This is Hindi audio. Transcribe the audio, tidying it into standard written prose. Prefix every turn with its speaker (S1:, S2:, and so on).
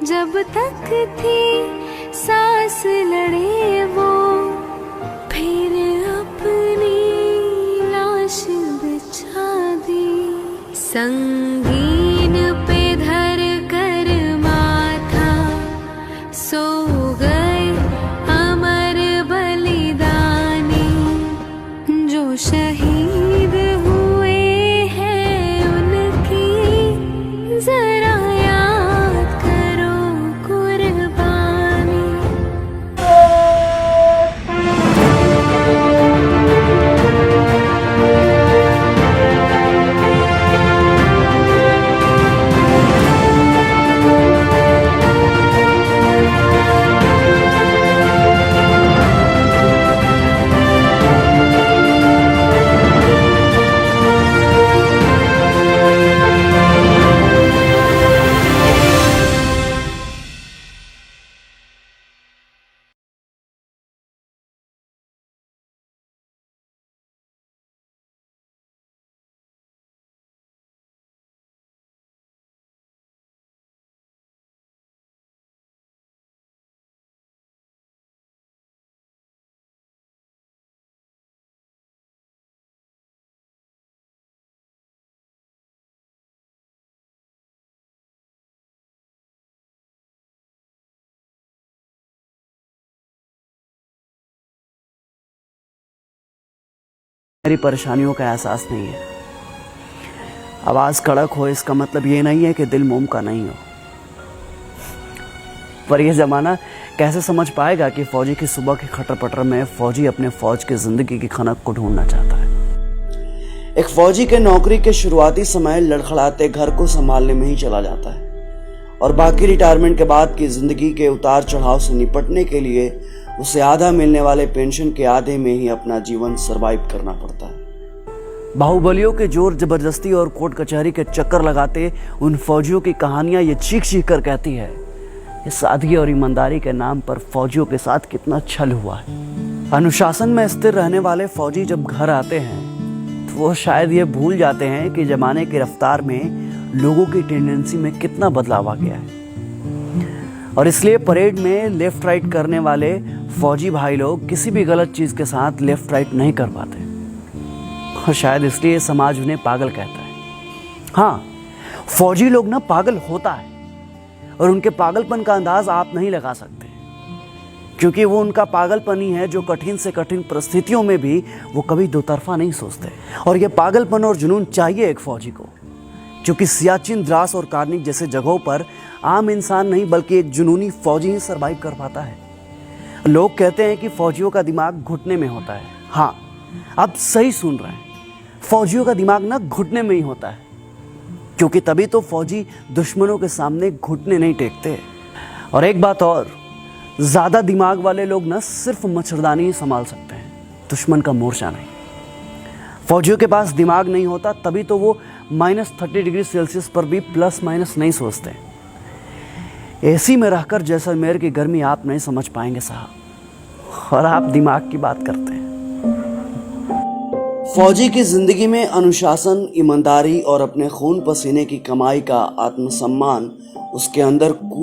S1: जब तक थी सांस लड़े वो, फिर अपनी लाश बिछा दी। संगीन पे धर कर माथा सो गए अमर बलिदानी, जो शहीद हुए हैं उनकी जरा याद करो कुर्बानी।
S2: मेरी परेशानियों का एहसास नहीं है। आवाज कड़क हो इसका मतलब ये नहीं है कि दिल मोम का नहीं हो। पर यह जमाना कैसे समझ पाएगा कि फौजी की सुबह के खटर पटर में फौजी अपने फौज की जिंदगी की खनक को ढूंढना चाहता है। एक फौजी के नौकरी के शुरुआती समय लड़खड़ाते घर को संभालने में ही चला जाता है और बाकी रिटायरमेंट के बाद की जिंदगी के उतार चढ़ाव से निपटने के लिए उसे आधा मिलने वाले पेंशन के आधे में ही अपना जीवन सरवाइव करना पड़ता है। बाहुबलियों के जोर जबरदस्ती और कोर्ट कचहरी के चक्कर लगाते उन फौजियों की कहानियां ये चीख चीख कर कहती है इस सादगी और ईमानदारी के नाम पर फौजियों के साथ कितना छल हुआ है। अनुशासन में स्थिर रहने वाले फौजी जब घर आते हैं तो वो शायद ये भूल जाते हैं कि जमाने की रफ्तार में लोगों की टेंडेंसी में कितना बदलाव आ गया है और इसलिए परेड में लेफ्ट राइट करने वाले फौजी भाई लोग किसी भी गलत चीज के साथ लेफ्ट राइट नहीं कर पाते और शायद इसलिए समाज उन्हें पागल कहता है। हाँ, फौजी लोग ना पागल होता है और उनके पागलपन का अंदाज आप नहीं लगा सकते क्योंकि वो उनका पागलपन ही है जो कठिन से कठिन परिस्थितियों में भी वो कभी दो तरफा नहीं सोचते। और ये पागलपन और जुनून चाहिए एक फौजी को, क्योंकि सियाचिन, द्रास और कार्निक जैसे जगहों पर आम इंसान नहीं बल्कि एक जुनूनी फौजी ही सरवाइव कर पाता है। लोग कहते हैं कि फौजियों का दिमाग घुटने में होता है। हाँ, आप सही सुन रहे हैं, फौजियों का दिमाग ना घुटने में ही होता है, क्योंकि तभी तो फौजी दुश्मनों के सामने घुटने नहीं टेकते। और एक बात और, ज्यादा दिमाग वाले लोग ना सिर्फ मच्छरदानी ही संभाल सकते हैं, दुश्मन का मोर्चा नहीं। फौजियों के पास दिमाग नहीं होता तभी तो वो -30 डिग्री सेल्सियस पर भी प्लस माइनस नहीं सोचते। एसी में रहकर जैसलमेर की गर्मी आप नहीं समझ पाएंगे साहब, और आप दिमाग की बात करते हैं। फौजी की जिंदगी में अनुशासन, ईमानदारी और अपने खून पसीने की कमाई का आत्मसम्मान उसके अंदर